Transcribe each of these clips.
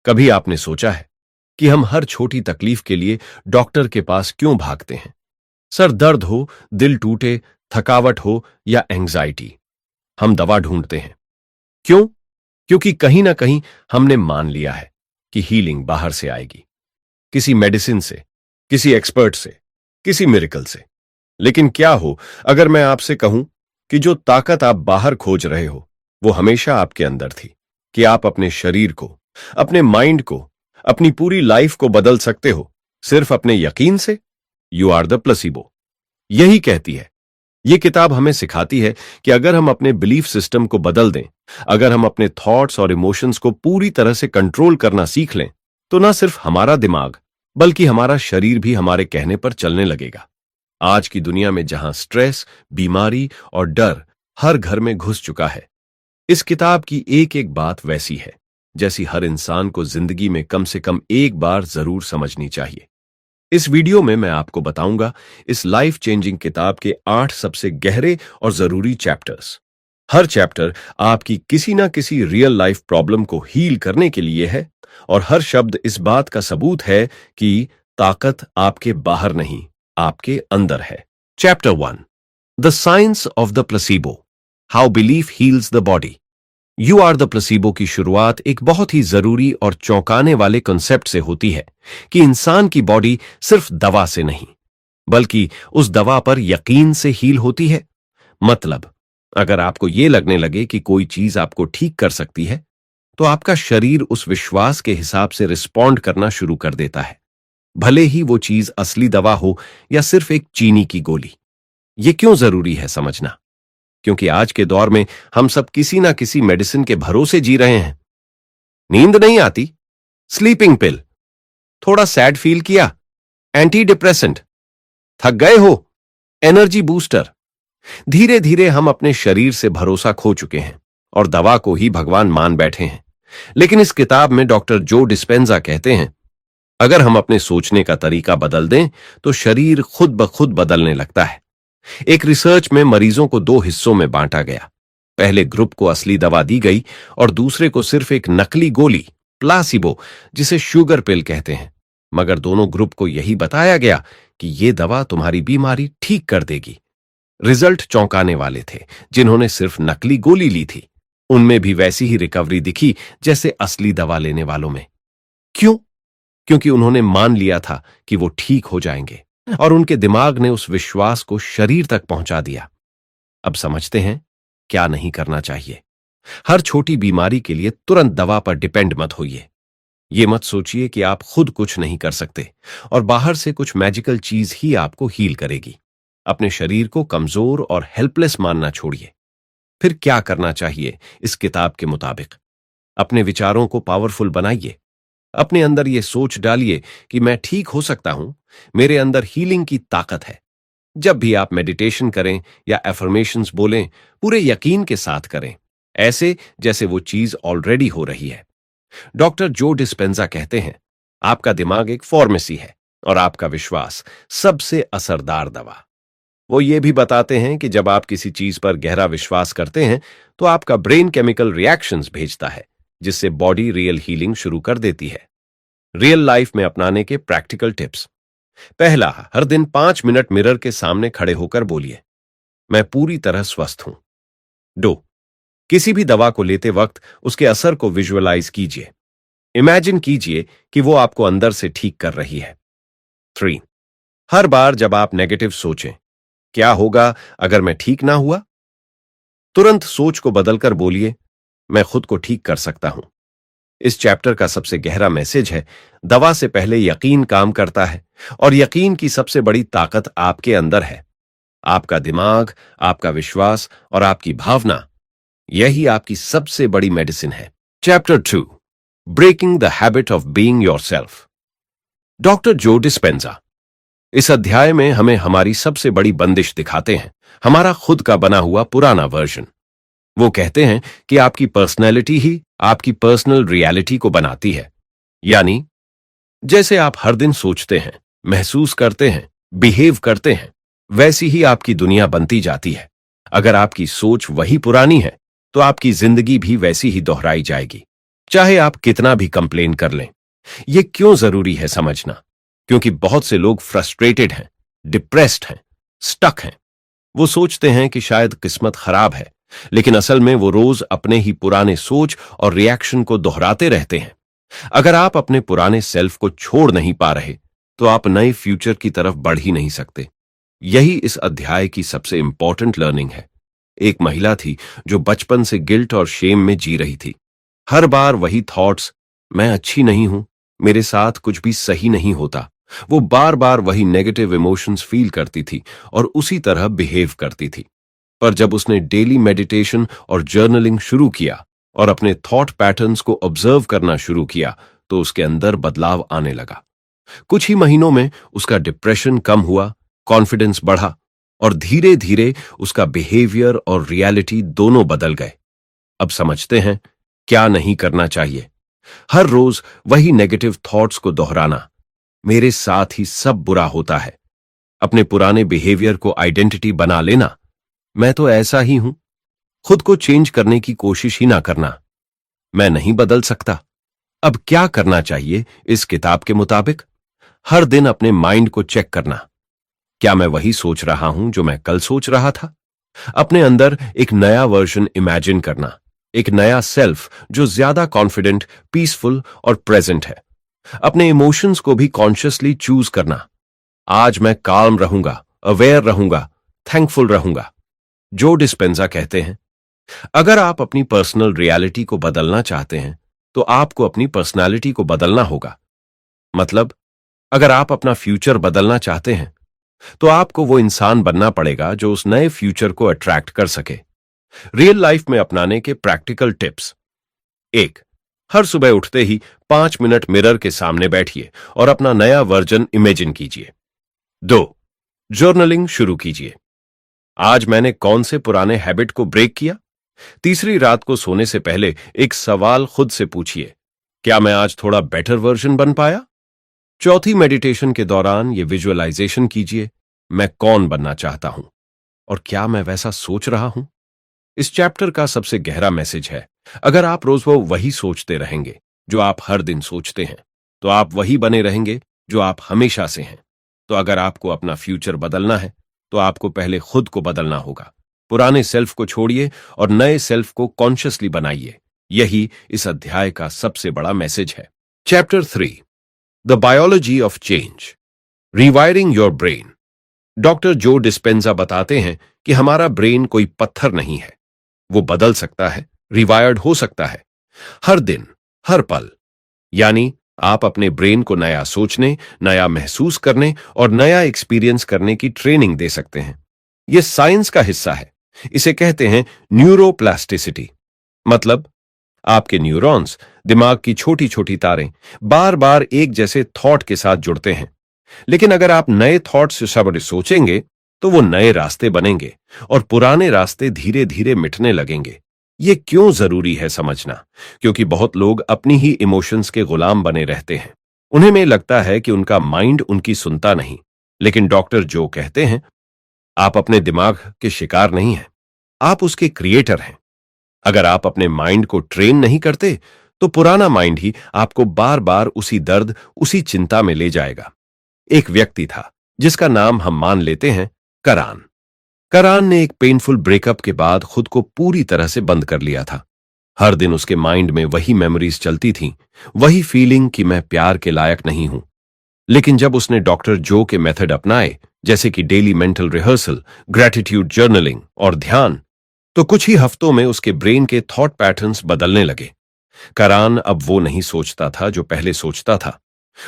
कभी आपने सोचा है कि हम हर छोटी तकलीफ के लिए डॉक्टर के पास क्यों भागते हैं? सर दर्द हो, दिल टूटे, थकावट हो या एंग्जाइटी, हम दवा ढूंढते हैं। क्यों? क्योंकि कहीं ना कहीं हमने मान लिया है कि हीलिंग बाहर से आएगी, किसी मेडिसिन से, किसी एक्सपर्ट से, किसी मिरेकल से। लेकिन क्या हो अगर मैं आपसे कहूं कि जो ताकत आप बाहर खोज रहे हो वो हमेशा आपके अंदर थी, कि आप अपने शरीर को, अपने माइंड को, अपनी पूरी लाइफ को बदल सकते हो सिर्फ अपने यकीन से। You are the placebo. यही कहती है ये किताब, हमें सिखाती है कि अगर हम अपने बिलीफ सिस्टम को बदल दें, अगर हम अपने थॉट्स और इमोशंस को पूरी तरह से कंट्रोल करना सीख लें, तो ना सिर्फ हमारा दिमाग बल्कि हमारा शरीर भी हमारे कहने पर चलने लगेगा। आज की दुनिया में जहां स्ट्रेस, बीमारी और डर हर घर में घुस चुका है, इस किताब की एक एक बात वैसी है जैसी हर इंसान को जिंदगी में कम से कम एक बार जरूर समझनी चाहिए। इस वीडियो में मैं आपको बताऊंगा इस लाइफ चेंजिंग किताब के 8 सबसे गहरे और जरूरी चैप्टर्स। हर चैप्टर आपकी किसी ना किसी रियल लाइफ प्रॉब्लम को हील करने के लिए है, और हर शब्द इस बात का सबूत है कि ताकत आपके बाहर नहीं, आपके अंदर है। Chapter 1, the science of the placebo, how belief heals the body. You are the placebo की शुरुआत एक बहुत ही जरूरी और चौंकाने वाले कॉन्सेप्ट से होती है कि इंसान की बॉडी सिर्फ दवा से नहीं बल्कि उस दवा पर यकीन से हील होती है। मतलब, अगर आपको यह लगने लगे कि कोई चीज आपको ठीक कर सकती है, तो आपका शरीर उस विश्वास के हिसाब से रिस्पॉन्ड करना शुरू कर देता है, भले ही वो चीज असली दवा हो या सिर्फ एक चीनी की गोली। यह क्यों जरूरी है समझना? क्योंकि आज के दौर में हम सब किसी ना किसी मेडिसिन के भरोसे जी रहे हैं। नींद नहीं आती, स्लीपिंग पिल, थोड़ा सैड फील किया, एंटी डिप्रेसेंट, थक गए हो, एनर्जी बूस्टर। धीरे धीरे हम अपने शरीर से भरोसा खो चुके हैं और दवा को ही भगवान मान बैठे हैं। लेकिन इस किताब में डॉक्टर जो डिस्पेंजा कहते हैं, अगर हम अपने सोचने का तरीका बदल दें तो शरीर खुद ब खुद बदलने लगता है। एक रिसर्च में मरीजों को 2 हिस्सों में बांटा गया। पहले ग्रुप को असली दवा दी गई और दूसरे को सिर्फ एक नकली गोली, प्लासिबो, जिसे शुगर पिल कहते हैं। मगर दोनों ग्रुप को यही बताया गया कि यह दवा तुम्हारी बीमारी ठीक कर देगी। रिजल्ट चौंकाने वाले थे। जिन्होंने सिर्फ नकली गोली ली थी, उनमें भी वैसी ही रिकवरी दिखी जैसे असली दवा लेने वालों में। क्यों? क्योंकि उन्होंने मान लिया था कि वो ठीक हो जाएंगे और उनके दिमाग ने उस विश्वास को शरीर तक पहुंचा दिया। अब समझते हैं क्या नहीं करना चाहिए। हर छोटी बीमारी के लिए तुरंत दवा पर डिपेंड मत होइए। ये मत सोचिए कि आप खुद कुछ नहीं कर सकते और बाहर से कुछ मैजिकल चीज ही आपको हील करेगी। अपने शरीर को कमजोर और हेल्पलेस मानना छोड़िए। फिर क्या करना चाहिए इस किताब के मुताबिक? अपने विचारों को पावरफुल बनाइए। अपने अंदर यह सोच डालिए कि मैं ठीक हो सकता हूं, मेरे अंदर हीलिंग की ताकत है। जब भी आप मेडिटेशन करें या एफर्मेशंस बोलें, पूरे यकीन के साथ करें, ऐसे जैसे वो चीज ऑलरेडी हो रही है। डॉक्टर जो डिस्पेंजा कहते हैं, आपका दिमाग एक फार्मेसी है और आपका विश्वास सबसे असरदार दवा। वो ये भी बताते हैं कि जब आप किसी चीज पर गहरा विश्वास करते हैं तो आपका ब्रेन केमिकल रिएक्शंस भेजता है, जिससे बॉडी रियल हीलिंग शुरू कर देती है। रियल लाइफ में अपनाने के प्रैक्टिकल टिप्स। पहला, हर दिन 5 मिनट मिरर के सामने खड़े होकर बोलिए, मैं पूरी तरह स्वस्थ हूं। 2, किसी भी दवा को लेते वक्त उसके असर को विजुअलाइज कीजिए। इमेजिन कीजिए कि वो आपको अंदर से ठीक कर रही है। 3, हर बार जब आप नेगेटिव सोचें, क्या होगा अगर मैं ठीक ना हुआ, तुरंत सोच को बदलकर बोलिए, मैं खुद को ठीक कर सकता हूं। इस चैप्टर का सबसे गहरा मैसेज है, दवा से पहले यकीन काम करता है और यकीन की सबसे बड़ी ताकत आपके अंदर है। आपका दिमाग, आपका विश्वास और आपकी भावना, यही आपकी सबसे बड़ी मेडिसिन है। Chapter 2, breaking the habit of being yourself. Doctor Joe Dispenza इस अध्याय में हमें हमारी सबसे बड़ी बंदिश दिखाते हैं, हमारा खुद का बना हुआ पुराना वर्जन। वो कहते हैं कि आपकी पर्सनैलिटी ही आपकी पर्सनल रियलिटी को बनाती है। यानी जैसे आप हर दिन सोचते हैं, महसूस करते हैं, बिहेव करते हैं, वैसी ही आपकी दुनिया बनती जाती है। अगर आपकी सोच वही पुरानी है तो आपकी जिंदगी भी वैसी ही दोहराई जाएगी। चाहे आप कितना भी कंप्लेन कर लें। यह क्यों जरूरी है समझना? क्योंकि बहुत से लोग फ्रस्ट्रेटेड हैं, डिप्रेस्ड हैं, स्टक हैं। वो सोचते हैं कि शायद किस्मत खराब है, लेकिन असल में वो रोज अपने ही पुराने सोच और रिएक्शन को दोहराते रहते हैं। अगर आप अपने पुराने सेल्फ को छोड़ नहीं पा रहे, तो आप नए फ्यूचर की तरफ बढ़ ही नहीं सकते। यही इस अध्याय की सबसे इंपॉर्टेंट लर्निंग है। एक महिला थी जो बचपन से गिल्ट और शेम में जी रही थी। हर बार वही थॉट्स, मैं अच्छी नहीं हूं, मेरे साथ कुछ भी सही नहीं होता। वो बार बार वही नेगेटिव इमोशंस फील करती थी और उसी तरह बिहेव करती थी। पर जब उसने डेली मेडिटेशन और जर्नलिंग शुरू किया और अपने थॉट पैटर्न्स को ऑब्जर्व करना शुरू किया, तो उसके अंदर बदलाव आने लगा। कुछ ही महीनों में उसका डिप्रेशन कम हुआ, कॉन्फिडेंस बढ़ा और धीरे धीरे उसका बिहेवियर और रियलिटी दोनों बदल गए। अब समझते हैं क्या नहीं करना चाहिए। हर रोज वही नेगेटिव थॉट्स को दोहराना, मेरे साथ ही सब बुरा होता है। अपने पुराने बिहेवियर को आइडेंटिटी बना लेना, मैं तो ऐसा ही हूं। खुद को चेंज करने की कोशिश ही ना करना, मैं नहीं बदल सकता। अब क्या करना चाहिए इस किताब के मुताबिक? हर दिन अपने माइंड को चेक करना, क्या मैं वही सोच रहा हूं जो मैं कल सोच रहा था? अपने अंदर एक नया वर्जन इमेजिन करना, एक नया सेल्फ जो ज्यादा कॉन्फिडेंट, पीसफुल और प्रेजेंट है। अपने इमोशंस को भी कॉन्शियसली चूज करना, आज मैं काल्म रहूंगा, अवेयर रहूंगा, थैंकफुल रहूंगा। जो डिस्पेंजा कहते हैं, अगर आप अपनी पर्सनल रियलिटी को बदलना चाहते हैं, तो आपको अपनी पर्सनालिटी को बदलना होगा। मतलब, अगर आप अपना फ्यूचर बदलना चाहते हैं, तो आपको वो इंसान बनना पड़ेगा जो उस नए फ्यूचर को अट्रैक्ट कर सके। रियल लाइफ में अपनाने के प्रैक्टिकल टिप्स। 1. हर सुबह उठते ही 5 मिनट मिरर के सामने बैठिए और अपना नया वर्जन इमेजिन कीजिए। 2. जर्नलिंग शुरू कीजिए, आज मैंने कौन से पुराने हैबिट को ब्रेक किया? तीसरी रात को सोने से पहले एक सवाल खुद से पूछिए, क्या मैं आज थोड़ा बेटर वर्जन बन पाया? चौथी, मेडिटेशन के दौरान ये विजुअलाइजेशन कीजिए, मैं कौन बनना चाहता हूं और क्या मैं वैसा सोच रहा हूं? इस चैप्टर का सबसे गहरा मैसेज है, अगर आप रोज वो वही सोचते रहेंगे जो आप हर दिन सोचते हैं, तो आप वही बने रहेंगे जो आप हमेशा से हैं। तो अगर आपको अपना फ्यूचर बदलना है, तो आपको पहले खुद को बदलना होगा। पुराने सेल्फ को छोड़िए और नए सेल्फ को कॉन्शियसली बनाइए। यही इस अध्याय का सबसे बड़ा मैसेज है। Chapter 3, the biology of change, rewiring your brain. Doctor Joe Dispenza बताते हैं कि हमारा ब्रेन कोई पत्थर नहीं है, वो बदल सकता है, रिवायर्ड हो सकता है, हर दिन, हर पल। यानी आप अपने ब्रेन को नया सोचने, नया महसूस करने और नया एक्सपीरियंस करने की ट्रेनिंग दे सकते हैं। यह साइंस का हिस्सा है। इसे कहते हैं न्यूरोप्लास्टिसिटी। मतलब, आपके न्यूरॉन्स, दिमाग की छोटी छोटी तारें, बार बार एक जैसे थॉट के साथ जुड़ते हैं। लेकिन अगर आप नए थॉट से सब सोचेंगे, तो वो नए रास्ते बनेंगे और पुराने रास्ते धीरे धीरे मिटने लगेंगे। ये क्यों जरूरी है समझना? क्योंकि बहुत लोग अपनी ही इमोशंस के गुलाम बने रहते हैं। उन्हें में लगता है कि उनका माइंड उनकी सुनता नहीं। लेकिन डॉक्टर जो कहते हैं, आप अपने दिमाग के शिकार नहीं हैं, आप उसके क्रिएटर हैं। अगर आप अपने माइंड को ट्रेन नहीं करते, तो पुराना माइंड ही आपको बार बार उसी दर्द, उसी चिंता में ले जाएगा। एक व्यक्ति था जिसका नाम हम मान लेते हैं करान। करान ने एक पेनफुल ब्रेकअप के बाद खुद को पूरी तरह से बंद कर लिया था। हर दिन उसके माइंड में वही मेमोरीज चलती थीं, वही फीलिंग कि मैं प्यार के लायक नहीं हूं। लेकिन जब उसने डॉक्टर जो के मेथड अपनाए, जैसे कि daily mental rehearsal, gratitude journaling और ध्यान, तो कुछ ही हफ्तों में उसके ब्रेन के थॉट पैटर्न्स बदलने लगे। करान अब वो नहीं सोचता था जो पहले सोचता था।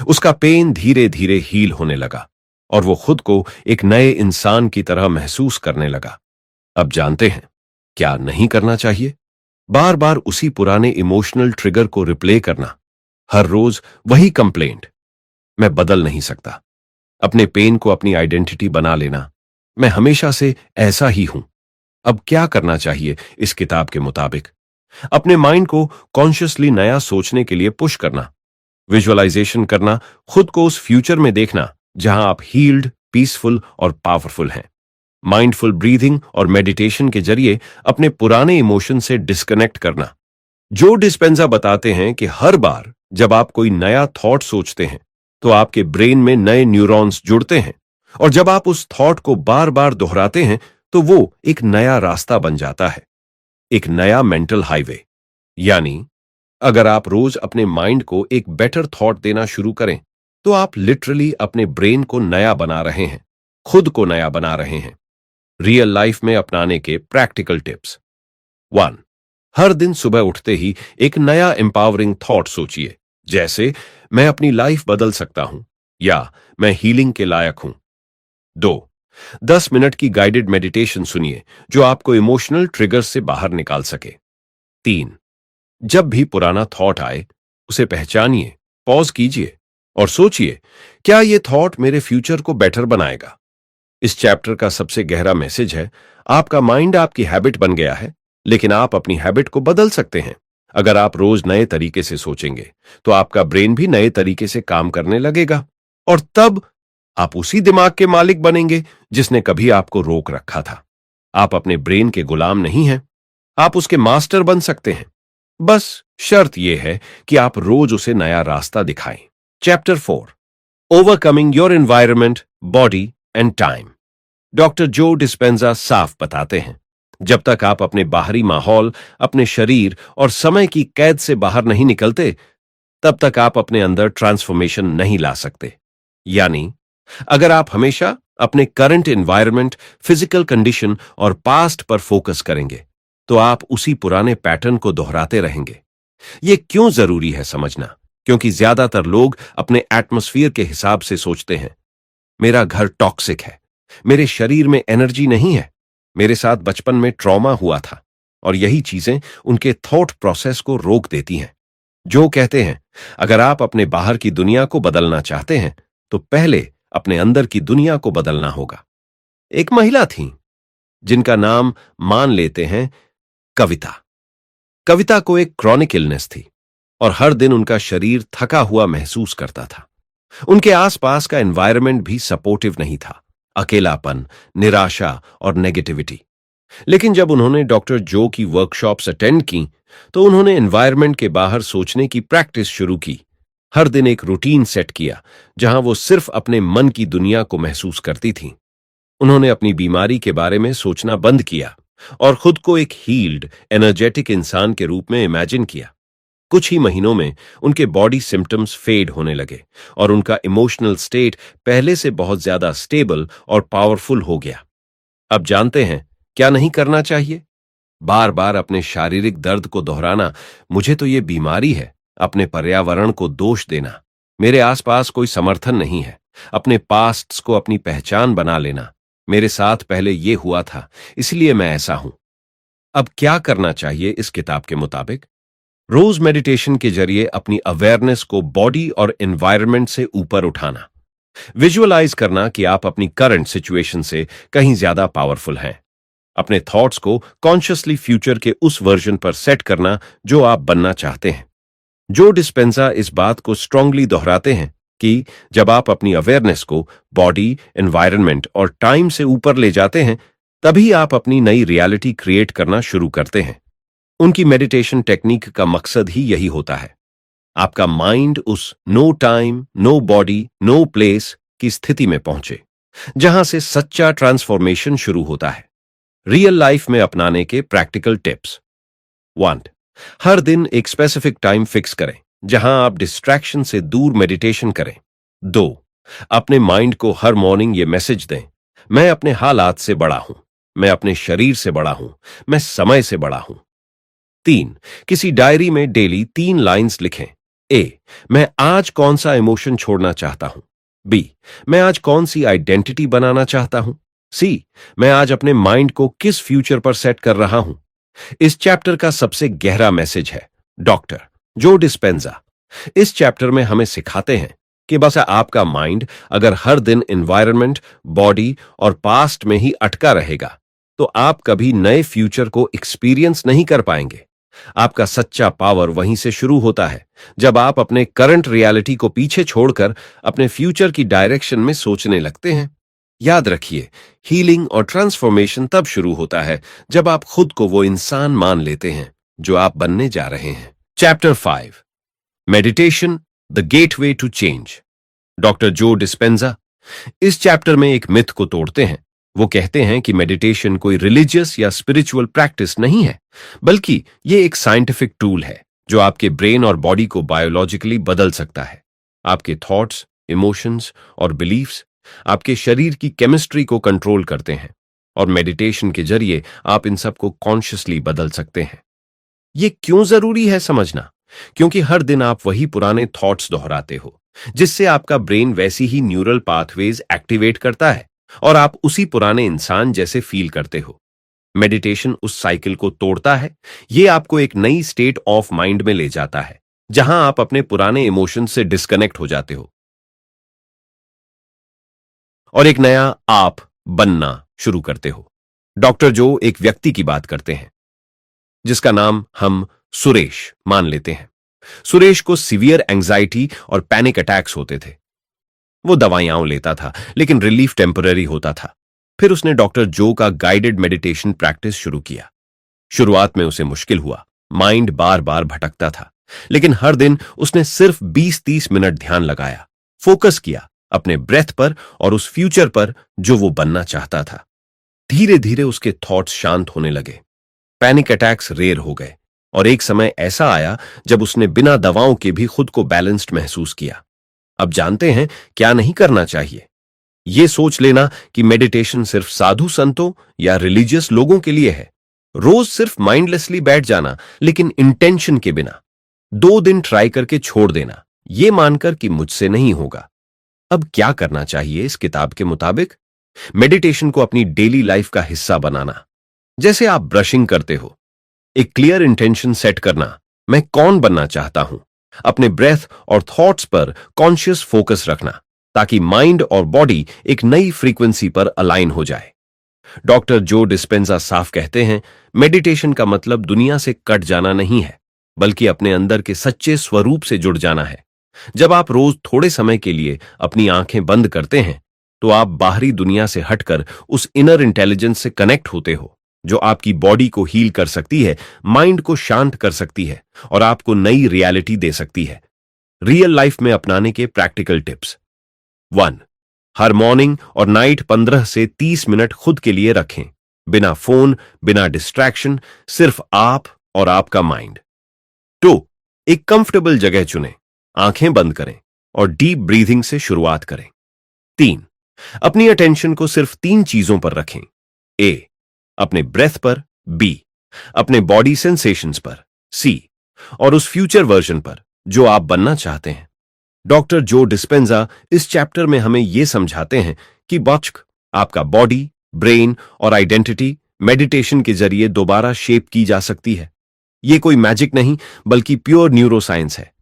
उसका पेन धीरे धीरे हील होने लगा और वो खुद को एक नए इंसान की तरह महसूस करने लगा। अब जानते हैं क्या नहीं करना चाहिए? बार बार उसी पुराने इमोशनल ट्रिगर को रिप्ले करना, हर रोज वही कंप्लेंट, मैं बदल नहीं सकता। अपने पेन को अपनी आइडेंटिटी बना लेना, मैं हमेशा से ऐसा ही हूं। अब क्या करना चाहिए इस किताब के मुताबिक? अपने माइंड को कॉन्शियसली नया सोचने के लिए पुश करना, विजुअलाइजेशन करना, खुद को उस फ्यूचर में देखना जहां आप हील्ड, पीसफुल और पावरफुल हैं। माइंडफुल ब्रीथिंग और मेडिटेशन के जरिए अपने पुराने इमोशन से डिस्कनेक्ट करना, जो डिस्पेंजा बताते हैं कि हर बार जब आप कोई नया थॉट सोचते हैं तो आपके ब्रेन में नए न्यूरॉन्स जुड़ते हैं, और जब आप उस थॉट को बार बार दोहराते हैं तो वो एक नया रास्ता बन जाता है, एक नया मेंटल हाईवे। यानी अगर आप रोज अपने माइंड को एक बेटर थॉट देना शुरू करें तो आप लिटरली अपने ब्रेन को नया बना रहे हैं, खुद को नया बना रहे हैं। रियल लाइफ में अपनाने के प्रैक्टिकल टिप्स। 1, हर दिन सुबह उठते ही एक नया एम्पावरिंग थॉट सोचिए, जैसे मैं अपनी लाइफ बदल सकता हूं या मैं हीलिंग के लायक हूं। 2, 10 मिनट की गाइडेड मेडिटेशन सुनिए जो आपको इमोशनल ट्रिगर्स से बाहर निकाल सके। 3, जब भी पुराना थॉट आए उसे पहचानिए, पॉज कीजिए और सोचिए, क्या यह थॉट मेरे फ्यूचर को बेटर बनाएगा। इस चैप्टर का सबसे गहरा मैसेज है, आपका माइंड आपकी हैबिट बन गया है, लेकिन आप अपनी हैबिट को बदल सकते हैं। अगर आप रोज नए तरीके से सोचेंगे तो आपका ब्रेन भी नए तरीके से काम करने लगेगा, और तब आप उसी दिमाग के मालिक बनेंगे जिसने कभी आपको रोक रखा था। आप अपने ब्रेन के गुलाम नहीं हैं, आप उसके मास्टर बन सकते हैं। बस शर्त यह है कि आप रोज उसे नया रास्ता दिखाएं। Chapter 4, overcoming your environment, body and time. Doctor Joe Dispenza साफ बताते हैं, जब तक आप अपने बाहरी माहौल, अपने शरीर और समय की कैद से बाहर नहीं निकलते, तब तक आप अपने अंदर ट्रांसफॉर्मेशन नहीं ला सकते। यानी अगर आप हमेशा अपने करंट एनवायरनमेंट, फिजिकल कंडीशन और पास्ट पर फोकस करेंगे तो आप उसी पुराने पैटर्न को दोहराते रहेंगे। यह क्यों जरूरी है समझना, क्योंकि ज्यादातर लोग अपने एटमॉस्फेयर के हिसाब से सोचते हैं। मेरा घर टॉक्सिक है, मेरे शरीर में एनर्जी नहीं है, मेरे साथ बचपन में ट्रॉमा हुआ था, और यही चीजें उनके थॉट प्रोसेस को रोक देती हैं। जो कहते हैं, अगर आप अपने बाहर की दुनिया को बदलना चाहते हैं तो पहले अपने अंदर की दुनिया को बदलना होगा। एक महिला थी जिनका नाम मान लेते हैं कविता। कविता को एक क्रॉनिक इलनेस थी और हर दिन उनका शरीर थका हुआ महसूस करता था। उनके आसपास का एनवायरनमेंट भी सपोर्टिव नहीं था, अकेलापन, निराशा और नेगेटिविटी। लेकिन जब उन्होंने डॉक्टर जो की वर्कशॉप्स अटेंड की तो उन्होंने एनवायरनमेंट के बाहर सोचने की प्रैक्टिस शुरू की। हर दिन एक रूटीन सेट किया जहां वो सिर्फ अपने मन की दुनिया को महसूस करती थीं। उन्होंने अपनी बीमारी के बारे में सोचना बंद किया और खुद को एक हील्ड, एनर्जेटिक इंसान के रूप में इमेजिन किया। कुछ ही महीनों में उनके बॉडी सिम्टम्स फेड होने लगे और उनका इमोशनल स्टेट पहले से बहुत ज्यादा स्टेबल और पावरफुल हो गया। अब जानते हैं क्या नहीं करना चाहिए? बार बार अपने शारीरिक दर्द को दोहराना, मुझे तो ये बीमारी है, अपने पर्यावरण को दोष देना, मेरे आसपास कोई समर्थन नहीं है, अपने पास्ट्स को अपनी पहचान बना लेना, मेरे साथ पहले ये हुआ था इसलिए मैं ऐसा हूं। अब क्या करना चाहिए इस किताब के मुताबिक? रोज मेडिटेशन के जरिए अपनी अवेयरनेस को बॉडी और एनवायरनमेंट से ऊपर उठाना, विजुअलाइज करना कि आप अपनी करंट सिचुएशन से कहीं ज्यादा पावरफुल हैं, अपने थॉट्स को कॉन्शियसली फ्यूचर के उस वर्जन पर सेट करना जो आप बनना चाहते हैं। जो डिस्पेंजा इस बात को स्ट्रांगली दोहराते हैं कि जब आप अपनी अवेयरनेस को बॉडी, एनवायरनमेंट और टाइम से ऊपर ले जाते हैं, तभी आप अपनी नई रियलिटी क्रिएट करना शुरू करते हैं। उनकी मेडिटेशन टेक्निक का मकसद ही यही होता है, आपका माइंड उस no time, no body, no place की स्थिति में पहुंचे जहां से सच्चा ट्रांसफॉर्मेशन शुरू होता है। रियल लाइफ में अपनाने के प्रैक्टिकल टिप्स। 1, हर दिन एक स्पेसिफिक टाइम फिक्स करें जहां आप डिस्ट्रैक्शन से दूर मेडिटेशन करें। 2, अपने माइंड को हर मॉर्निंग ये मैसेज दें, मैं अपने हालात से बड़ा हूं, मैं अपने शरीर से बड़ा हूं, मैं समय से बड़ा हूं। 3, किसी डायरी में डेली 3 लाइंस लिखें। ए, मैं आज कौन सा इमोशन छोड़ना चाहता हूं। बी, मैं आज कौन सी आइडेंटिटी बनाना चाहता हूं। सी, मैं आज अपने माइंड को किस फ्यूचर पर सेट कर रहा हूं। इस चैप्टर का सबसे गहरा मैसेज है, डॉक्टर जो डिस्पेंजा इस चैप्टर में हमें सिखाते हैं कि बस आपका माइंड अगर हर दिन एनवायरनमेंट, बॉडी और पास्ट में ही अटका रहेगा तो आप कभी नए फ्यूचर को एक्सपीरियंस नहीं कर पाएंगे। आपका सच्चा पावर वहीं से शुरू होता है जब आप अपने करंट रियलिटी को पीछे छोड़कर अपने फ्यूचर की डायरेक्शन में सोचने लगते हैं। याद रखिए, हीलिंग और ट्रांसफॉर्मेशन तब शुरू होता है जब आप खुद को वो इंसान मान लेते हैं जो आप बनने जा रहे हैं। Chapter 5, meditation, the gateway to change. Doctor Joe Dispenza इस चैप्टर में एक मिथ को तोड़ते हैं। वो कहते हैं कि मेडिटेशन कोई रिलीजियस या स्पिरिचुअल प्रैक्टिस नहीं है, बल्कि ये एक साइंटिफिक टूल है जो आपके ब्रेन और बॉडी को बायोलॉजिकली बदल सकता है। आपके थॉट्स, इमोशंस और बिलीफ्स आपके शरीर की केमिस्ट्री को कंट्रोल करते हैं, और मेडिटेशन के जरिए आप इन सब को कॉन्शियसली बदल सकते हैं। ये क्यों जरूरी है समझना? क्योंकि हर दिन आप वही पुराने थॉट्स दोहराते हो, जिससे आपका ब्रेन वैसी ही न्यूरल पाथवेज एक्टिवेट करता है और आप उसी पुराने इंसान जैसे फील करते हो। मेडिटेशन उस साइकिल को तोड़ता है। ये आपको एक नई स्टेट ऑफ माइंड में ले जाता है, जहां आप अपने पुराने इमोशन से डिस्कनेक्ट हो जाते हो और एक नया आप बनना शुरू करते हो। डॉक्टर जो एक व्यक्ति की बात करते हैं जिसका नाम हम सुरेश मान लेते हैं। सुरेश को सीवियर एंजाइटी और पैनिक अटैक्स होते थे। वो दवाइयां लेता था, लेकिन रिलीफ टेम्पररी होता था। फिर उसने डॉक्टर जो का गाइडेड मेडिटेशन प्रैक्टिस शुरू किया। शुरुआत में उसे मुश्किल हुआ, माइंड बार बार भटकता था, लेकिन हर दिन उसने सिर्फ 20-30 मिनट ध्यान लगाया, फोकस किया अपने ब्रेथ पर और उस फ्यूचर पर जो वो बनना चाहता था। धीरे धीरे उसके थॉट्स शांत होने लगे, पैनिक अटैक्स रेयर हो गए, और एक समय ऐसा आया जब उसने बिना दवाओं के भी खुद को बैलेंस्ड महसूस किया। अब जानते हैं क्या नहीं करना चाहिए। यह सोच लेना कि मेडिटेशन सिर्फ साधु संतों या रिलीजियस लोगों के लिए है। रोज सिर्फ माइंडलेसली बैठ जाना, लेकिन इंटेंशन के बिना। 2 दिन ट्राई करके छोड़ देना, यह मानकर कि मुझसे नहीं होगा। अब क्या करना चाहिए इस किताब के मुताबिक? मेडिटेशन को अपनी डेली लाइफ का हिस्सा बनाना। जैसे आप ब्रशिंग करते हो, एक क्लियर इंटेंशन सेट करना, मैं कौन बनना चाहता हूं। अपने ब्रेथ और थॉट्स पर कॉन्शियस फोकस रखना, ताकि माइंड और बॉडी एक नई फ्रीक्वेंसी पर अलाइन हो जाए। डॉक्टर जो डिस्पेंजा साफ कहते हैं, मेडिटेशन का मतलब दुनिया से कट जाना नहीं है, बल्कि अपने अंदर के सच्चे स्वरूप से जुड़ जाना है। जब आप रोज थोड़े समय के लिए अपनी आंखें बंद करते हैं, तो आप बाहरी दुनिया से हटकर उस इनर इंटेलिजेंस से कनेक्ट होते हो, जो आपकी बॉडी को हील कर सकती है, माइंड को शांत कर सकती है और आपको नई रियलिटी दे सकती है। रियल लाइफ में अपनाने के प्रैक्टिकल टिप्स। 1, हर मॉर्निंग और नाइट 15 से 30 मिनट खुद के लिए रखें, बिना फोन, बिना डिस्ट्रैक्शन, सिर्फ आप और आपका माइंड। 2, एक कंफर्टेबल जगह चुनें, आंखें बंद करें और डीप ब्रीथिंग से शुरुआत करें। 3, अपनी अटेंशन को सिर्फ 3 चीजों पर रखें। ए, अपने ब्रेथ पर। बी, अपने बॉडी सेंसेशंस पर। सी, और उस फ्यूचर वर्जन पर जो आप बनना चाहते हैं। डॉक्टर जो डिस्पेंजा इस चैप्टर में हमें यह समझाते हैं कि आपका बॉडी, ब्रेन और आइडेंटिटी मेडिटेशन के जरिए दोबारा शेप की जा सकती है। यह कोई मैजिक नहीं, बल्कि प्योर न्यूरोसाइंस है।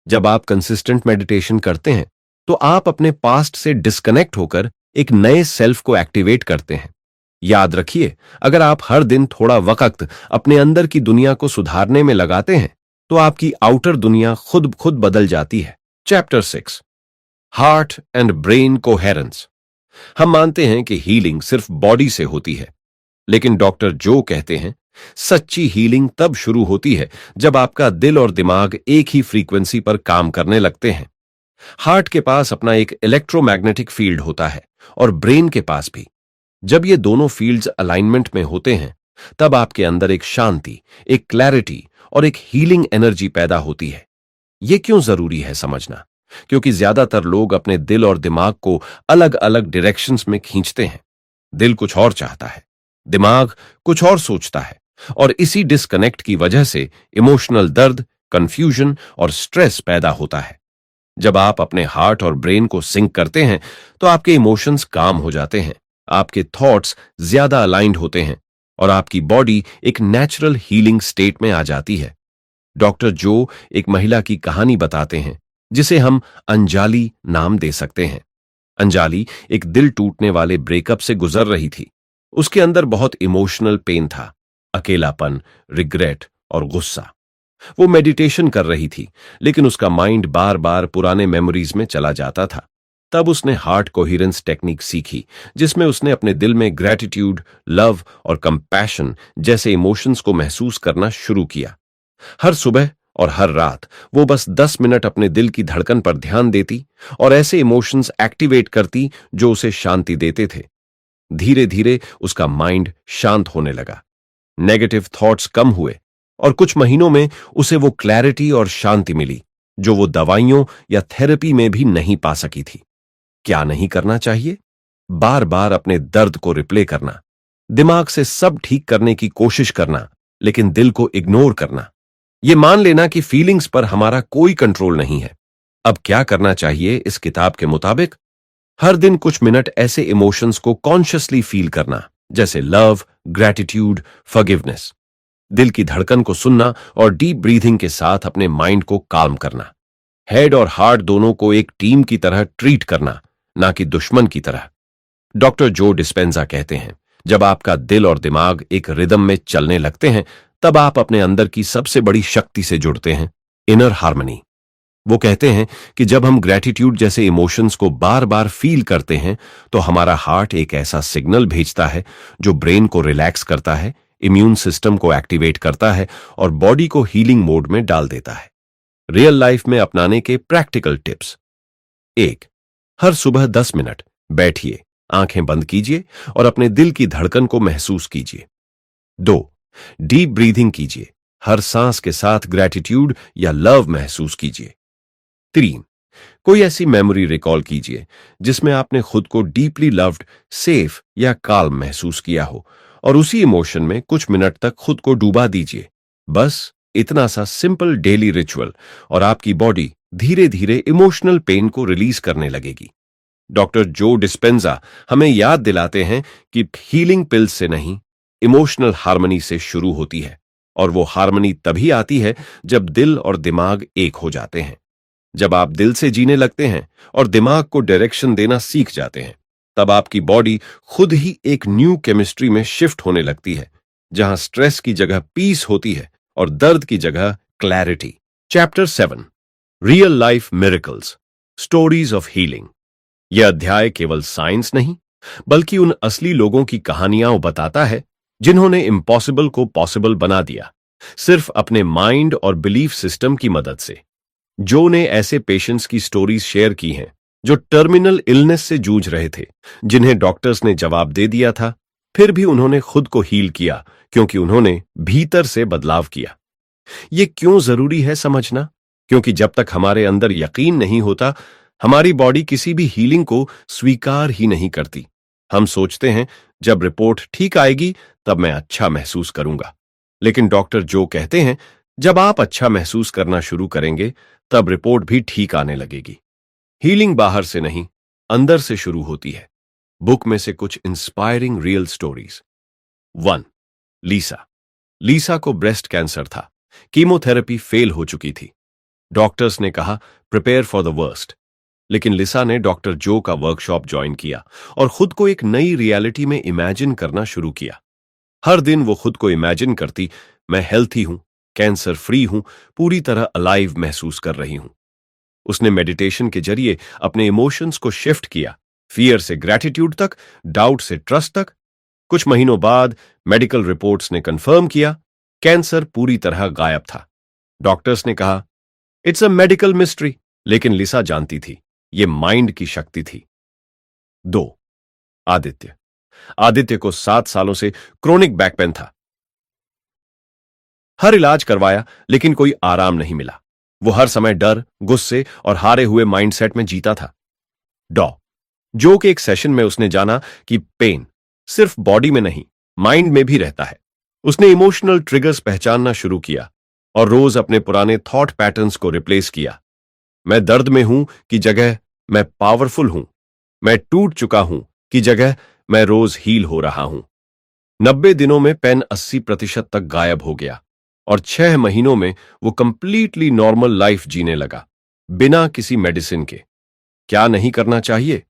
जब आप कंसिस्टेंट मेडिटेशन करते हैं, तो आप अपने पास्ट से डिस्कनेक्ट होकर एक नए सेल्फ को एक्टिवेट करते हैं। याद रखिए, अगर आप हर दिन थोड़ा वक्त अपने अंदर की दुनिया को सुधारने में लगाते हैं, तो आपकी आउटर दुनिया खुद बदल जाती है। Chapter 6, heart and brain coherence. हम मानते हैं कि हीलिंग सिर्फ बॉडी से होती है, लेकिन डॉक्टर जो कहते हैं, सच्ची हीलिंग तब शुरू होती है जब आपका दिल और दिमाग एक ही फ्रीक्वेंसी पर काम करने लगते हैं। हार्ट के पास अपना एक इलेक्ट्रोमैग्नेटिक फील्ड होता है और ब्रेन के पास भी। जब ये दोनों फील्ड्स अलाइनमेंट में होते हैं, तब आपके अंदर एक शांति, एक क्लैरिटी और एक हीलिंग एनर्जी पैदा होती है। यह क्यों जरूरी है समझना? क्योंकि ज्यादातर लोग अपने दिल और दिमाग को अलग अलग डायरेक्शंस में खींचते हैं। दिल कुछ और चाहता है, दिमाग कुछ और सोचता है, और इसी डिस्कनेक्ट की वजह से इमोशनल दर्द, कंफ्यूजन और स्ट्रेस पैदा होता है। जब आप अपने हार्ट और ब्रेन को सिंक करते हैं, तो आपके इमोशंस काम हो जाते हैं, आपके थॉट्स ज्यादा अलाइंड होते हैं और आपकी बॉडी एक नेचुरल हीलिंग स्टेट में आ जाती है। डॉक्टर जो एक महिला की कहानी बताते हैं, जिसे हम अंजाली नाम दे सकते हैं। अंजाली एक दिल टूटने वाले ब्रेकअप से गुजर रही थी। उसके अंदर बहुत इमोशनल पेन था, अकेलापन, रिग्रेट और गुस्सा। वो मेडिटेशन कर रही थी, लेकिन उसका माइंड बार बार पुराने मेमोरीज में चला जाता था। तब उसने हार्ट कोहेरेंस टेक्निक सीखी, जिसमें उसने अपने दिल में ग्रेटिट्यूड, लव और कंपैशन जैसे इमोशंस को महसूस करना शुरू किया। हर सुबह और हर रात वो बस 10 मिनट अपने दिल की धड़कन पर ध्यान देती और ऐसे इमोशंस एक्टिवेट करती जो उसे शांति देते थे। धीरे धीरे उसका माइंड शांत होने लगा, नेगेटिव थॉट्स कम हुए और कुछ महीनों में उसे वो क्लैरिटी और शांति मिली जो वो दवाइयों या थेरेपी में भी नहीं पा सकी थी। क्या नहीं करना चाहिए? बार बार अपने दर्द को रिप्ले करना, दिमाग से सब ठीक करने की कोशिश करना, लेकिन दिल को इग्नोर करना, ये मान लेना कि फीलिंग्स पर हमारा कोई कंट्रोल नहीं है। अब क्या करना चाहिए इस किताब के मुताबिक? हर दिन कुछ मिनट ऐसे इमोशंस को कॉन्शियसली फील करना, जैसे लव, ग्रैटिट्यूड, फॉरगिवनेस। दिल की धड़कन को सुनना और डीप ब्रीथिंग के साथ अपने माइंड को काम करना। हेड और हार्ट दोनों को एक टीम की तरह ट्रीट करना, ना कि दुश्मन की तरह। डॉक्टर जो डिस्पेंजा कहते हैं, जब आपका दिल और दिमाग एक रिदम में चलने लगते हैं, तब आप अपने अंदर की सबसे बड़ी शक्ति से जुड़ते हैं, इनर हार्मनी। वो कहते हैं कि जब हम ग्रैटिट्यूड जैसे इमोशंस को बार बार फील करते हैं, तो हमारा हार्ट एक ऐसा सिग्नल भेजता है जो ब्रेन को रिलैक्स करता है, इम्यून सिस्टम को एक्टिवेट करता है और बॉडी को हीलिंग मोड में डाल देता है। रियल लाइफ में अपनाने के प्रैक्टिकल टिप्स। 1. हर सुबह 10 मिनट बैठिए, आंखें बंद कीजिए और अपने दिल की धड़कन को महसूस कीजिए। 2. डीप ब्रीथिंग कीजिए, हर सांस के साथ ग्रैटिट्यूड या लव महसूस कीजिए। 3. कोई ऐसी मेमोरी रिकॉल कीजिए जिसमें आपने खुद को डीपली लव्ड, सेफ या काल्म महसूस किया हो और उसी इमोशन में कुछ मिनट तक खुद को डूबा दीजिए। बस इतना सा सिंपल डेली रिचुअल और आपकी बॉडी धीरे धीरे इमोशनल पेन को रिलीज करने लगेगी। डॉक्टर जो डिस्पेंजा हमें याद दिलाते हैं कि हीलिंग पिल्स से नहीं, इमोशनल हार्मनी से शुरू होती है और वो हार्मनी तभी आती है जब दिल और दिमाग एक हो जाते हैं। जब आप दिल से जीने लगते हैं और दिमाग को डायरेक्शन देना सीख जाते हैं, तब आपकी बॉडी खुद ही एक न्यू केमिस्ट्री में शिफ्ट होने लगती है, जहां स्ट्रेस की जगह पीस होती है और दर्द की जगह clarity. Chapter 7, real life miracles, stories of healing. यह अध्याय केवल साइंस नहीं, बल्कि उन असली लोगों की कहानियां बताता है जिन्होंने इम्पॉसिबल को पॉसिबल बना दिया, सिर्फ अपने माइंड और बिलीफ सिस्टम की मदद से। जो ने ऐसे पेशेंट्स की स्टोरीज शेयर की हैं जो टर्मिनल इलनेस से जूझ रहे थे, जिन्हें डॉक्टर्स ने जवाब दे दिया था, फिर भी उन्होंने खुद को हील किया क्योंकि उन्होंने भीतर से बदलाव किया। ये क्यों जरूरी है समझना? क्योंकि जब तक हमारे अंदर यकीन नहीं होता, हमारी बॉडी किसी भी हीलिंग को स्वीकार ही नहीं करती। हम सोचते हैं जब रिपोर्ट ठीक आएगी तब मैं अच्छा महसूस करूंगा, लेकिन डॉक्टर जो कहते हैं जब आप अच्छा महसूस करना शुरू करेंगे तब रिपोर्ट भी ठीक आने लगेगी। हीलिंग बाहर से नहीं, अंदर से शुरू होती है। बुक में से कुछ इंस्पायरिंग रियल स्टोरीज। 1. लीसा। लीसा को ब्रेस्ट कैंसर था, कीमोथेरेपी फेल हो चुकी थी। डॉक्टर्स ने कहा प्रिपेयर फॉर द वर्स्ट, लेकिन लिसा ने डॉक्टर जो का वर्कशॉप ज्वाइन किया और खुद को एक नई रियलिटी में इमेजिन करना शुरू किया। हर दिन वो खुद को इमेजिन करती, मैं हेल्थी हूं, कैंसर फ्री हूं, पूरी तरह अलाइव महसूस कर रही हूं। उसने मेडिटेशन के जरिए अपने इमोशंस को शिफ्ट किया, फियर से ग्रैटिट्यूड तक, डाउट से ट्रस्ट तक। कुछ महीनों बाद मेडिकल रिपोर्ट्स ने कंफर्म किया, कैंसर पूरी तरह गायब था। डॉक्टर्स ने कहा इट्स अ मेडिकल मिस्ट्री, लेकिन लिसा जानती थी ये माइंड की शक्ति थी। 2. आदित्य। आदित्य को 7 सालों से क्रोनिक बैक पेन था। हर इलाज करवाया लेकिन कोई आराम नहीं मिला। वो हर समय डर, गुस्से और हारे हुए माइंडसेट में जीता था। जो के एक सेशन में उसने जाना कि पेन सिर्फ बॉडी में नहीं, माइंड में भी रहता है। उसने इमोशनल ट्रिगर्स पहचानना शुरू किया और रोज अपने पुराने थॉट पैटर्न्स को रिप्लेस किया। मैं दर्द में हूं की जगह मैं पावरफुल हूं, मैं टूट चुका हूं की जगह मैं रोज हील हो रहा हूं। 90 दिनों में पेन 80% तक गायब हो गया और 6 महीनों में वो कंप्लीटली नॉर्मल लाइफ जीने लगा, बिना किसी मेडिसिन के। क्या नहीं करना चाहिए?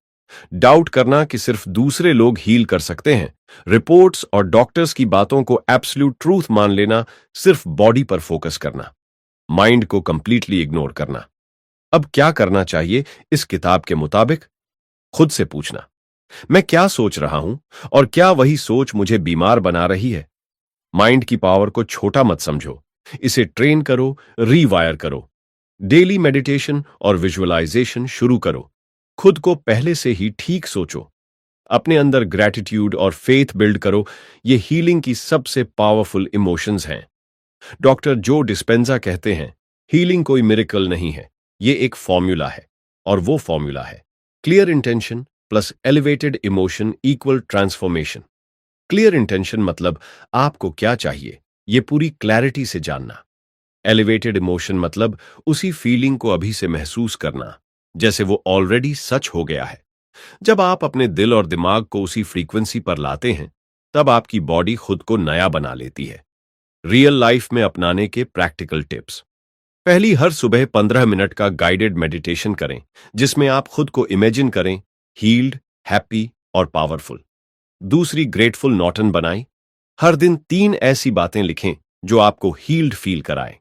डाउट करना कि सिर्फ दूसरे लोग हील कर सकते हैं, रिपोर्ट्स और डॉक्टर्स की बातों को एब्सोल्यूट ट्रूथ मान लेना, सिर्फ बॉडी पर फोकस करना, माइंड को कंप्लीटली इग्नोर करना। अब क्या करना चाहिए इस किताब के मुताबिक? खुद से पूछना, मैं क्या सोच रहा हूं और क्या वही सोच मुझे बीमार बना रही है? माइंड की पावर को छोटा मत समझो, इसे ट्रेन करो, रीवायर करो। डेली मेडिटेशन और विजुअलाइजेशन शुरू करो। खुद को पहले से ही ठीक सोचो। अपने अंदर ग्रैटिट्यूड और फेथ बिल्ड करो। ये हीलिंग की सबसे पावरफुल इमोशंस हैं। डॉक्टर जो डिस्पेंजा कहते हैं, हीलिंग कोई मिरेकल नहीं है, ये एक फॉर्मूला है। और वो फॉर्मूला है clear intention plus elevated emotion equal transformation. Clear intention मतलब आपको क्या चाहिए, ये पूरी क्लैरिटी से जानना। एलिवेटेड इमोशन मतलब उसी फीलिंग को अभी से महसूस करना, जैसे वो ऑलरेडी सच हो गया है। जब आप अपने दिल और दिमाग को उसी फ्रीक्वेंसी पर लाते हैं, तब आपकी बॉडी खुद को नया बना लेती है। रियल लाइफ में अपनाने के प्रैक्टिकल टिप्स। पहली, हर सुबह 15 मिनट का गाइडेड मेडिटेशन करें, जिसमें आप खुद को इमेजिन करें हील्ड, हैप्पी और पावरफुल। दूसरी, ग्रेटफुल नोटन बनाएं। हर दिन 3 ऐसी बातें लिखें जो आपको हील्ड फील कराएं।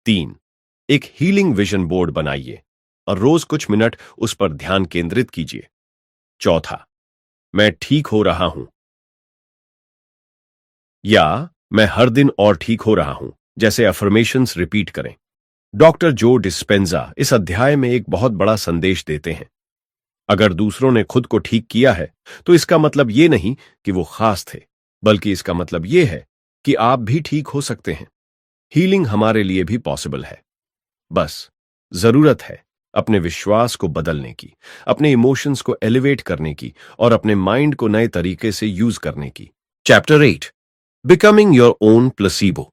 3, एक हीलिंग विजन बोर्ड बनाइए और रोज कुछ मिनट उस पर ध्यान केंद्रित कीजिए। चौथा, मैं ठीक हो रहा हूं या मैं हर दिन और ठीक हो रहा हूं जैसे अफर्मेशंस रिपीट करें। डॉक्टर जो डिस्पेंजा इस अध्याय में एक बहुत बड़ा संदेश देते हैं। अगर दूसरों ने खुद को ठीक किया है, तो इसका मतलब ये नहीं कि वो खास थे, बल्कि इसका मतलब ये है कि आप भी ठीक हो सकते हैं। हीलिंग हमारे लिए भी पॉसिबल है। बस जरूरत है अपने विश्वास को बदलने की, अपने इमोशंस को एलिवेट करने की और अपने माइंड को नए तरीके से यूज करने की। Chapter 8, becoming your own placebo.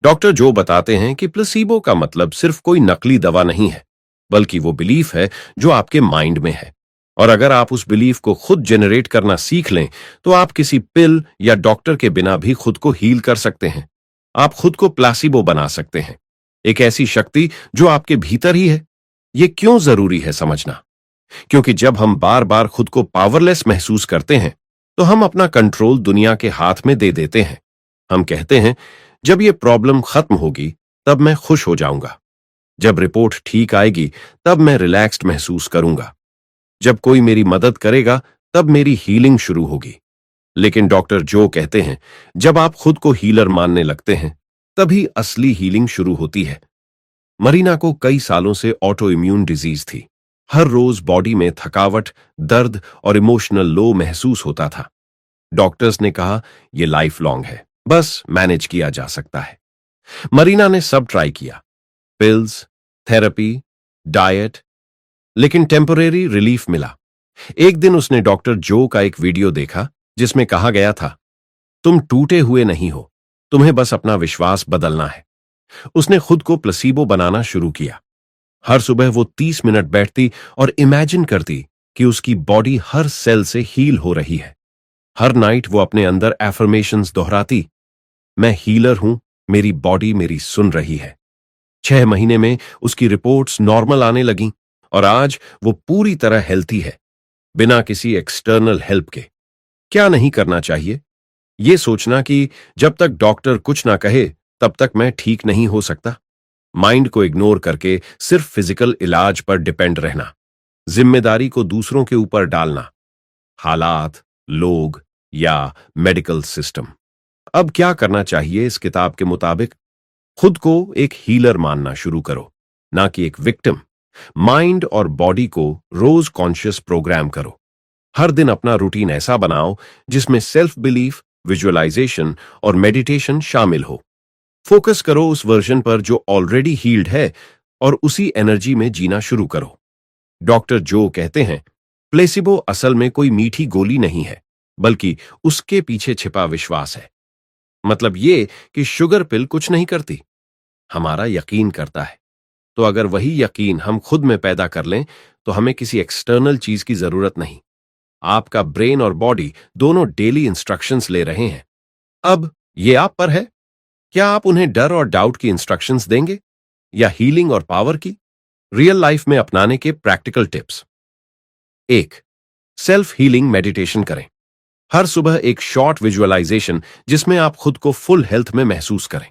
Doctor जो बताते हैं कि प्लेसीबो का मतलब सिर्फ कोई नकली दवा नहीं है, बल्कि वो बिलीफ है जो आपके माइंड में है। और अगर आप उस बिलीफ को खुद जनरेट करना सीख लें, तो आप किसी पिल या डॉक्टर के बिना भी खुद को हील कर सकते हैं। आप खुद को प्लेसीबो बना सकते हैं, एक ऐसी शक्ति जो आपके भीतर ही है। ये क्यों जरूरी है समझना? क्योंकि जब हम बार बार खुद को पावरलेस महसूस करते हैं, तो हम अपना कंट्रोल दुनिया के हाथ में दे देते हैं। हम कहते हैं, जब ये प्रॉब्लम खत्म होगी तब मैं खुश हो जाऊंगा, जब रिपोर्ट ठीक आएगी तब मैं रिलैक्स्ड महसूस करूंगा, जब कोई मेरी मदद करेगा तब मेरी हीलिंग शुरू होगी। लेकिन डॉक्टर जो कहते हैं, जब आप खुद को हीलर मानने लगते हैं, तभी असली हीलिंग शुरू होती है। मरीना को कई सालों से ऑटो इम्यून डिजीज थी। हर रोज बॉडी में थकावट, दर्द और इमोशनल लो महसूस होता था। डॉक्टर्स ने कहा, यह लाइफ लॉन्ग है, बस मैनेज किया जा सकता है। मरीना ने सब ट्राई किया, पिल्स, थेरेपी, डाइट, लेकिन टेम्परेरी रिलीफ मिला। एक दिन उसने डॉक्टर जो का एक वीडियो देखा जिसमें कहा गया था, तुम टूटे हुए नहीं हो, तुम्हें बस अपना विश्वास बदलना है। उसने खुद को प्लेसीबो बनाना शुरू किया। हर सुबह वो 30 मिनट बैठती और इमेजिन करती कि उसकी बॉडी हर सेल से हील हो रही है। हर नाइट वो अपने अंदर एफर्मेशंस दोहराती, मैं हीलर हूं, मेरी बॉडी मेरी सुन रही है। 6 महीने में उसकी रिपोर्ट्स नॉर्मल आने लगीं और आज वो पूरी तरह हेल्थी है, बिना किसी एक्सटर्नल हेल्प के। क्या नहीं करना चाहिए? ये सोचना कि जब तक डॉक्टर कुछ ना कहे तब तक मैं ठीक नहीं हो सकता। माइंड को इग्नोर करके सिर्फ फिजिकल इलाज पर डिपेंड रहना। जिम्मेदारी को दूसरों के ऊपर डालना, हालात, लोग या मेडिकल सिस्टम। अब क्या करना चाहिए इस किताब के मुताबिक? खुद को एक हीलर मानना शुरू करो, ना कि एक विक्टिम। माइंड और बॉडी को रोज कॉन्शियस प्रोग्राम करो। हर दिन अपना रूटीन ऐसा बनाओ जिसमें सेल्फ बिलीफ, विजुअलाइजेशन और मेडिटेशन शामिल हो। फोकस करो उस वर्जन पर जो ऑलरेडी हील्ड है और उसी एनर्जी में जीना शुरू करो। डॉक्टर जो कहते हैं, प्लेसिबो असल में कोई मीठी गोली नहीं है, बल्कि उसके पीछे छिपा विश्वास है। मतलब ये कि शुगर पिल कुछ नहीं करती, हमारा यकीन करता है। तो अगर वही यकीन हम खुद में पैदा कर लें, तो हमें किसी एक्सटर्नल चीज की जरूरत नहीं। आपका ब्रेन और बॉडी दोनों डेली इंस्ट्रक्शंस ले रहे हैं। अब ये आप पर है, क्या आप उन्हें डर और डाउट की इंस्ट्रक्शंस देंगे या हीलिंग और पावर की? रियल लाइफ में अपनाने के practical tips. 1, self healing meditation करें। हर सुबह एक शॉर्ट विजुअलाइजेशन जिसमें आप खुद को फुल हेल्थ में महसूस करें।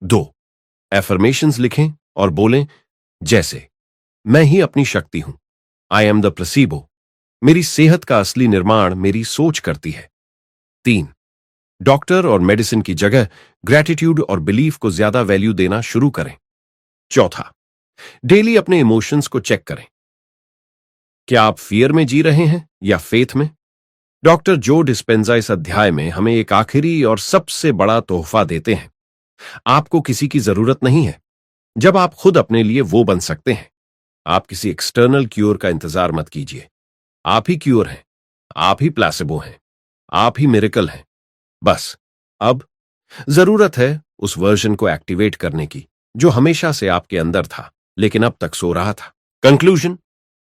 2, एफर्मेशंस लिखें और बोलें, जैसे मैं ही अपनी शक्ति हूं, आई एम द प्लेसीबो, मेरी सेहत का असली निर्माण मेरी सोच करती है। 3, डॉक्टर और मेडिसिन की जगह ग्रैटिट्यूड और बिलीफ को ज्यादा वैल्यू देना शुरू करें। चौथा, डेली अपने इमोशंस को चेक करें। क्या आप फियर में जी रहे हैं या फेथ में? डॉक्टर जो डिस्पेंजा इस अध्याय में हमें एक आखिरी और सबसे बड़ा तोहफा देते हैं। आपको किसी की जरूरत नहीं है। जब आप खुद अपने लिए वो बन सकते हैं, आप किसी एक्सटर्नल क्योर का इंतजार मत कीजिए। आप ही क्योर हैं, आप ही प्लेसिबो हैं, आप ही मिरेकल हैं। बस अब जरूरत है उस वर्जन को एक्टिवेट करने की जो हमेशा से आपके अंदर था लेकिन अब तक सो रहा था। कंक्लूजन,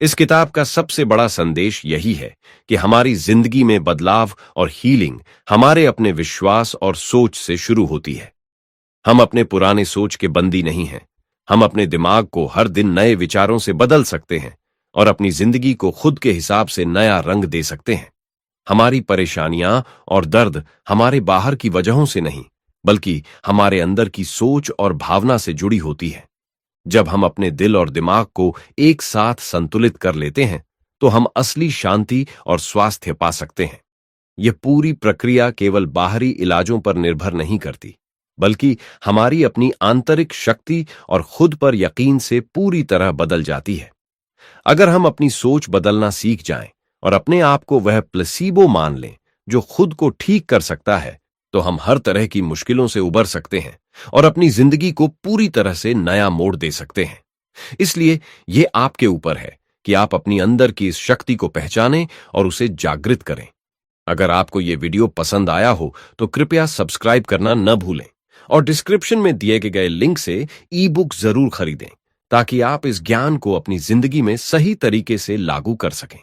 इस किताब का सबसे बड़ा संदेश यही है कि हमारी जिंदगी में बदलाव और हीलिंग हमारे अपने विश्वास और सोच से शुरू होती है। हम अपने पुराने सोच के बंदी नहीं हैं। हम अपने दिमाग को हर दिन नए विचारों से बदल सकते हैं और अपनी जिंदगी को खुद के हिसाब से नया रंग दे सकते हैं। हमारी परेशानियां और दर्द हमारे बाहर की वजहों से नहीं, बल्कि हमारे अंदर की सोच और भावना से जुड़ी होती है। जब हम अपने दिल और दिमाग को एक साथ संतुलित कर लेते हैं, तो हम असली शांति और स्वास्थ्य पा सकते हैं। यह पूरी प्रक्रिया केवल बाहरी इलाजों पर निर्भर नहीं करती, बल्कि हमारी अपनी आंतरिक शक्ति और खुद पर यकीन से पूरी तरह बदल जाती है। अगर हम अपनी सोच बदलना सीख जाएं और अपने आप को वह प्लेसीबो मान लें जो खुद को ठीक कर सकता है, तो हम हर तरह की मुश्किलों से उबर सकते हैं और अपनी जिंदगी को पूरी तरह से नया मोड़ दे सकते हैं। इसलिए यह आपके ऊपर है कि आप अपनी अंदर की इस शक्ति को पहचानें और उसे जागृत करें। अगर आपको यह वीडियो पसंद आया हो तो कृपया सब्सक्राइब करना न भूलें और डिस्क्रिप्शन में दिए गए लिंक से ई बुक जरूर खरीदें ताकि आप इस ज्ञान को अपनी जिंदगी में सही तरीके से लागू कर सकें।